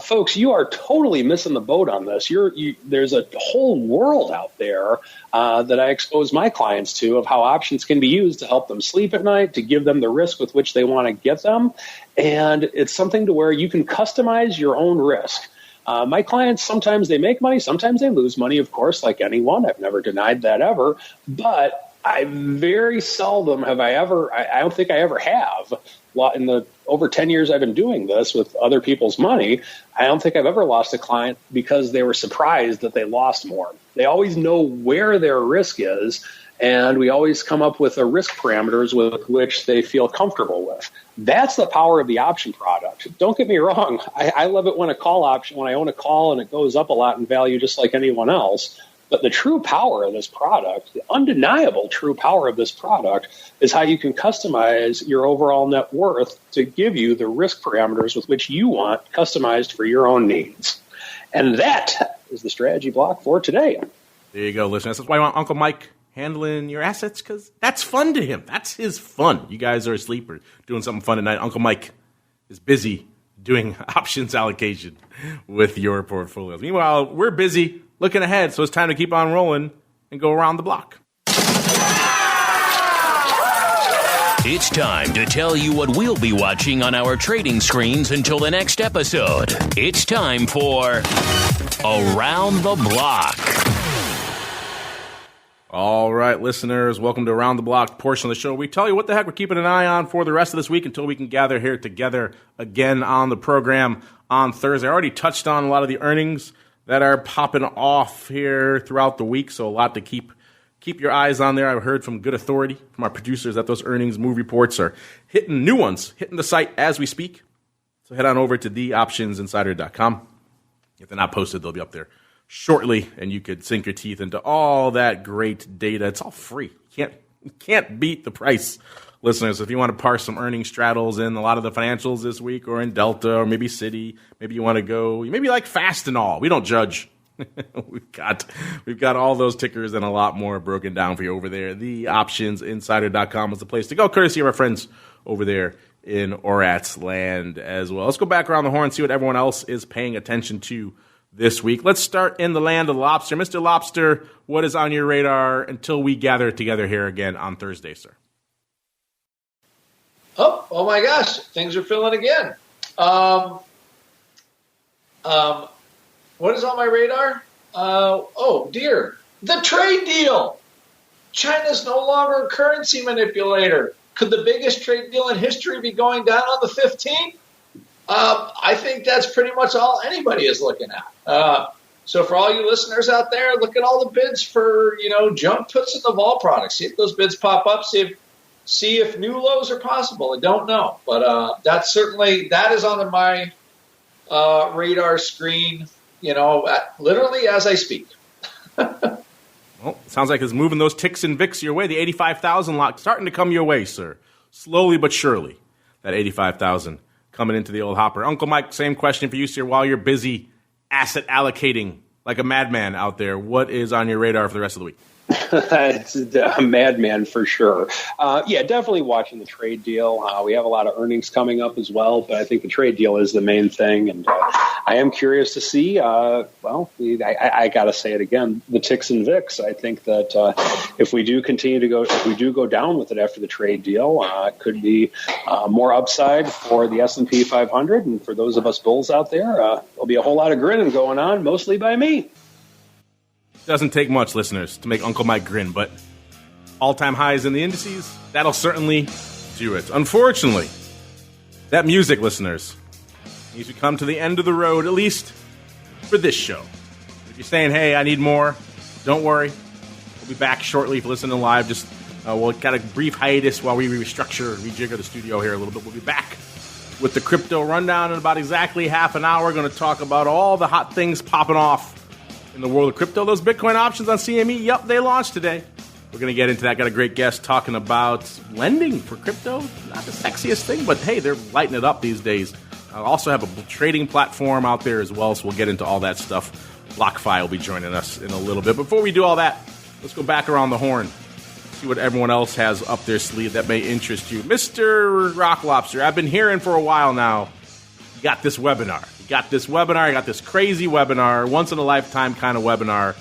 D: folks, you are totally missing the boat on this. There's a whole world out there that I expose my clients to of how options can be used to help them sleep at night, to give them the risk with which they want to get them. And it's something to where you can customize your own risk. My clients, sometimes they make money, sometimes they lose money, of course, like anyone. I've never denied that ever. But I very seldom have I don't think I ever have, in the over 10 years I've been doing this with other people's money, I don't think I've ever lost a client because they were surprised that they lost more. They always know where their risk is, and we always come up with the risk parameters with which they feel comfortable with. That's the power of the option product. Don't get me wrong. I love it when I own a call and it goes up a lot in value just like anyone else. But the true power of this product, the undeniable true power of this product, is how you can customize your overall net worth to give you the risk parameters with which you want customized for your own needs. And that is the strategy block for today.
B: There you go, listeners. That's why I want Uncle Mike handling your assets, because that's fun to him. That's his fun. You guys are asleep or doing something fun at night. Uncle Mike is busy doing options allocation with your portfolios. Meanwhile, we're busy looking ahead, so it's time to keep on rolling and go around the block.
A: It's time to tell you what we'll be watching on our trading screens until the next episode. It's time for Around the Block.
B: All right, listeners, welcome to Around the Block portion of the show. We tell you what the heck we're keeping an eye on for the rest of this week until we can gather here together again on the program on Thursday. I already touched on a lot of the earnings that are popping off here throughout the week, so a lot to keep your eyes on there. I've heard from good authority from our producers that those earnings move reports are hitting the site as we speak. So head on over to theoptionsinsider.com. If they're not posted, they'll be up there shortly, and you could sink your teeth into all that great data. It's all free. You can't beat the price, listeners. If you want to parse some earnings straddles in a lot of the financials this week, or in Delta, or maybe Citi, maybe you want to go, maybe like Fast and All. We don't judge. We've got all those tickers and a lot more broken down for you over there. TheOptionsInsider.com is the place to go, courtesy of our friends over there in Orat's land as well. Let's go back around the horn and see what everyone else is paying attention to this week. Let's start in the land of the lobster. Mr. Lobster, what is on your radar until we gather together here again on Thursday, sir?
C: Oh my gosh, things are filling again. What is on my radar? Oh dear, the trade deal. China's no longer a currency manipulator. Could the biggest trade deal in history be going down on the 15th? I think that's pretty much all anybody is looking at. So for all you listeners out there, look at all the bids for, junk puts in the vol products. See if those bids pop up. See if new lows are possible. I don't know. But that is on my radar screen, literally as I speak.
B: Well, sounds like it's moving those ticks and VIX your way. The 85,000 lot starting to come your way, sir. Slowly but surely, that 85,000 coming into the old hopper. Uncle Mike, same question for you, sir. While you're busy asset allocating like a madman out there, what is on your radar for the rest of the week?
D: It's a madman for sure. Definitely watching the trade deal. We have a lot of earnings coming up as well, but I think the trade deal is the main thing. And I am curious to see, I got to say it again, the ticks and VIX. I think that if we do go down with it after the trade deal, it could be more upside for the S&P 500. And for those of us bulls out there, there'll be a whole lot of grinning going on, mostly by me.
B: Doesn't take much, listeners, to make Uncle Mike grin, but all-time highs in the indices, that'll certainly do it. Unfortunately, that music, listeners, needs to come to the end of the road, at least for this show. If you're saying, hey, I need more, don't worry. We'll be back shortly if you're listening live. Just we'll got a brief hiatus while we rejigger the studio here a little bit. We'll be back with the crypto rundown in about exactly half an hour. We're going to talk about all the hot things popping off in the world of crypto. Those Bitcoin options on CME, yep, they launched today. We're going to get into that. Got a great guest talking about lending for crypto. Not the sexiest thing, but hey, they're lighting it up these days. I also have a trading platform out there as well, so we'll get into all that stuff. BlockFi will be joining us in a little bit. Before we do all that, let's go back around the horn, see what everyone else has up their sleeve that may interest you. Mr. Rock Lobster, I've been hearing for a while now, you got this webinar. You got this crazy webinar, once-in-a-lifetime kind of webinar.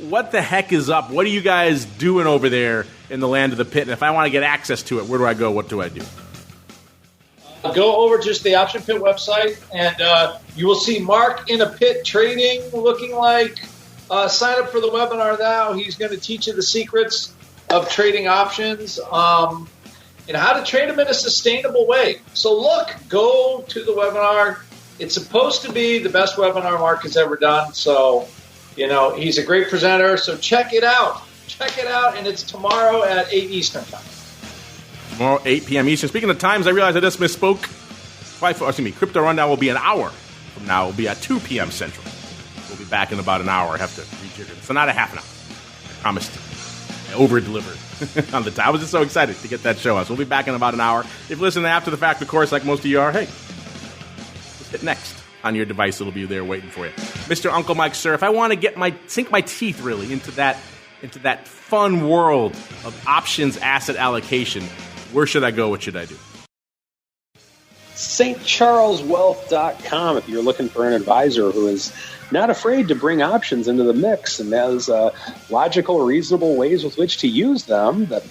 B: What the heck is up? What are you guys doing over there in the land of the pit? And if I want to get access to it, where do I go? What do I do?
C: Go over to the Option Pit website, and you will see Mark in a pit trading, looking like sign up for the webinar now. He's going to teach you the secrets of trading options and how to trade them in a sustainable way. So go to the webinar. It's supposed to be the best webinar Mark has ever done. So, he's a great presenter. So check it out. And it's tomorrow at 8 Eastern time.
B: Tomorrow, 8 p.m. Eastern. Speaking of times, I realized I just misspoke. Crypto Rundown will be an hour from now. It will be at 2 p.m. Central. We'll be back in about an hour. I have to rejigger this. So not a half an hour. I promised. I over-delivered on the time. I was just so excited to get that show out. So we'll be back in about an hour. If you listen after the fact, of course, like most of you are, hey, just hit next on your device. It'll be there waiting for you. Mr. Uncle Mike, sir, if I want to sink my teeth really into that fun world of options asset allocation, where should I go? What should I do?
D: stcharleswealth.com if you're looking for an advisor who is not afraid to bring options into the mix and has logical, reasonable ways with which to use them that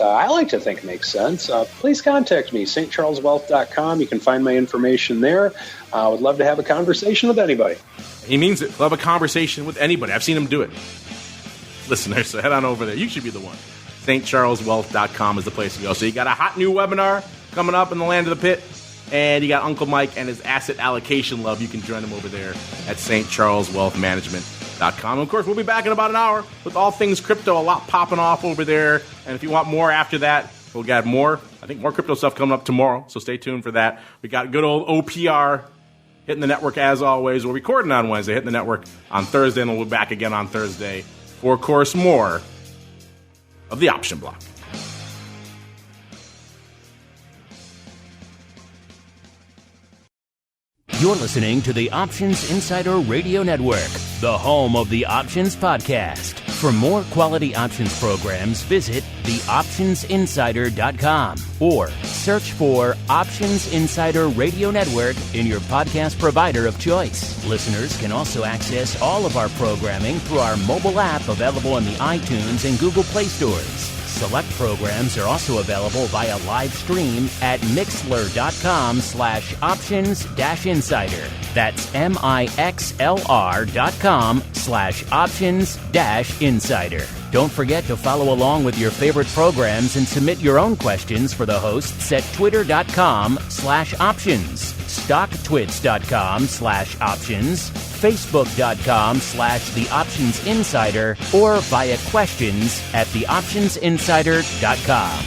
D: I like to think makes sense. Please contact me, stcharleswealth.com. You can find my information there. I would love to have a conversation with anybody.
B: He means it. Love a conversation with anybody. I've seen him do it. Listeners, so head on over there. You should be the one. stcharleswealth.com is the place to go. So you got a hot new webinar coming up in the land of the pit. And you got Uncle Mike and his asset allocation love. You can join him over there at stcharleswealthmanagement.com. And of course, we'll be back in about an hour with all things crypto, a lot popping off over there. And if you want more after that, we'll get more. I think more crypto stuff coming up tomorrow, so stay tuned for that. We got good old OPR hitting the network as always. We're recording on Wednesday, hitting the network on Thursday, and we'll be back again on Thursday for, of course, more of the Option Block.
A: You're listening to the Options Insider Radio Network, the home of the Options Podcast. For more quality options programs, visit theoptionsinsider.com or search for Options Insider Radio Network in your podcast provider of choice. Listeners can also access all of our programming through our mobile app available in the iTunes and Google Play stores. Select programs are also available via live stream at mixlr.com/options-insider. That's mixlr.com/options-insider. Don't forget to follow along with your favorite programs and submit your own questions for the hosts at twitter.com/options, stocktwits.com/options, facebook.com/theoptionsinsider, or via questions at theoptionsinsider.com.